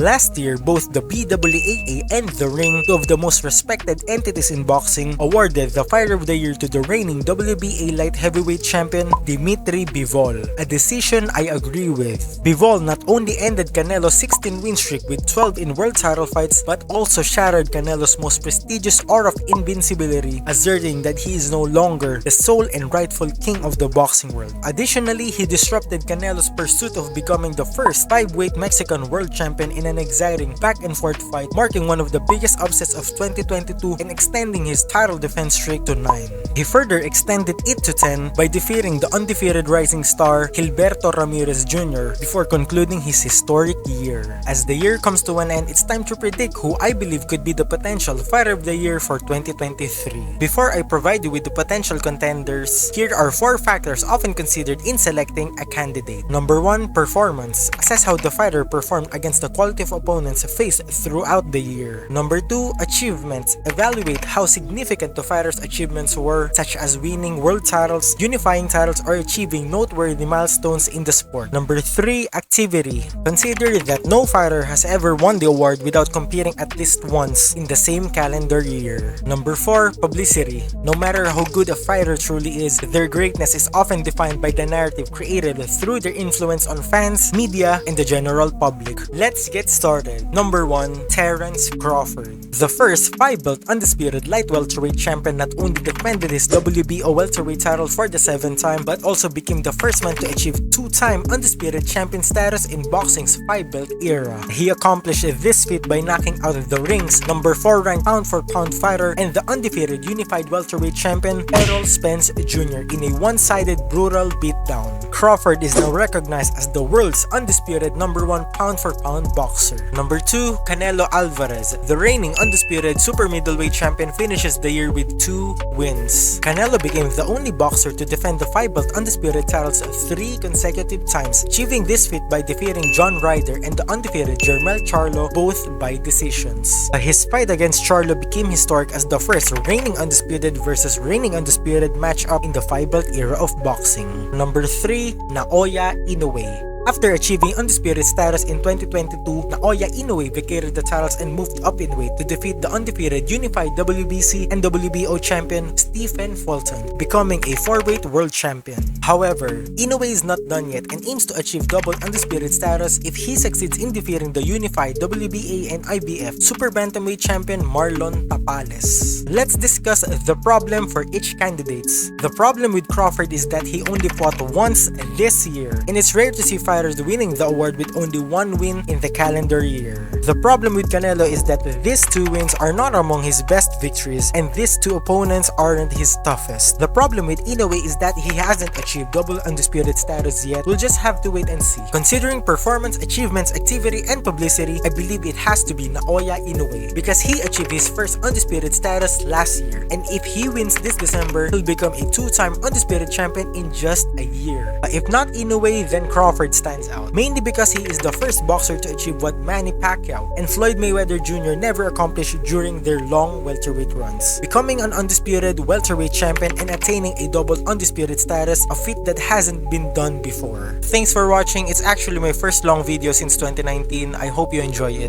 Last year, both the BWAA and The Ring, two of the most respected entities in boxing, awarded the Fighter of the Year to the reigning WBA light heavyweight champion Dmitry Bivol, a decision I agree with. Bivol not only ended Canelo's 16-win streak with 12 in world title fights, but also shattered Canelo's most prestigious aura of invincibility, asserting that he is no longer the sole and rightful king of the boxing world. Additionally, he disrupted Canelo's pursuit of becoming the first 5-weight Mexican world champion in an exciting back-and-forth fight, marking one of the biggest upsets of 2022 and extending his title defense streak to 9. He further extended it to 10 by defeating the undefeated rising star Gilberto Ramirez Jr. before concluding his historic year. As the year comes to an end, it's time to predict who I believe could be the potential Fighter of the Year for 2023. Before I provide you with the potential contenders, here are 4 factors often considered in selecting a candidate. Number 1, performance. Assess how the fighter performed against the quality of opponents faced throughout the year. Number 2, achievements. Evaluate how significant the fighter's achievements were, such as winning world titles, unifying titles, or achieving noteworthy milestones in the sport. Number 3, activity. Consider that no fighter has ever won the award without competing at least once in the same calendar year. Number 4, publicity. No matter how good a fighter truly is, their greatness is often defined by the narrative created through their influence on fans, media, and the general public. Let's get started. Number 1, Terence Crawford. The first 5-belt undisputed light welterweight champion not only defended his WBO welterweight title for the 7th time, but also became the first man to achieve 2-time undisputed champion status in boxing's 5-belt era. He accomplished this feat by knocking out of the Ring's number 4 ranked pound-for-pound fighter and the undefeated unified welterweight champion Errol Spence Jr. in a one-sided brutal beatdown. Crawford is now recognized as the world's undisputed number 1 pound-for-pound boxer. Number 2, Canelo Alvarez. The reigning undisputed super middleweight champion finishes the year with 2 wins. Canelo became the only boxer to defend the 5-belt undisputed titles 3 consecutive times, achieving this feat by defeating John Ryder and the undefeated Jermell Charlo, both by decisions. His fight against Charlo became historic as the first reigning undisputed versus reigning undisputed matchup in the 5-belt era of boxing. Number 3, Naoya Inoue. After achieving undisputed status in 2022, Naoya Inoue vacated the titles and moved up in weight to defeat the undefeated unified WBC and WBO champion Stephen Fulton, becoming a 4-weight world champion. However, Inoue is not done yet and aims to achieve double undisputed status if he succeeds in defeating the unified WBA and IBF super bantamweight champion Marlon Tapales. Let's discuss the problem for each candidate. The problem with Crawford is that he only fought once this year, and it's rare to see fighters winning the award with only 1 win in the calendar year. The problem with Canelo is that these 2 wins are not among his best victories, and these 2 opponents aren't his toughest. The problem with Inoue is that he hasn't achieved double undisputed status yet. We'll just have to wait and see. Considering performance, achievements, activity, and publicity, I believe it has to be Naoya Inoue because he achieved his first undisputed status last year, and if he wins this December, he'll become a 2-time undisputed champion in just a year. If not Inoue, then Crawford stands out, mainly because he is the first boxer to achieve what Manny Pacquiao and Floyd Mayweather Jr. never accomplished during their long welterweight runs, becoming an undisputed welterweight champion and attaining a double undisputed status, a feat that hasn't been done before. Thanks for watching. It's actually my first long video since 2019. I hope you enjoy it.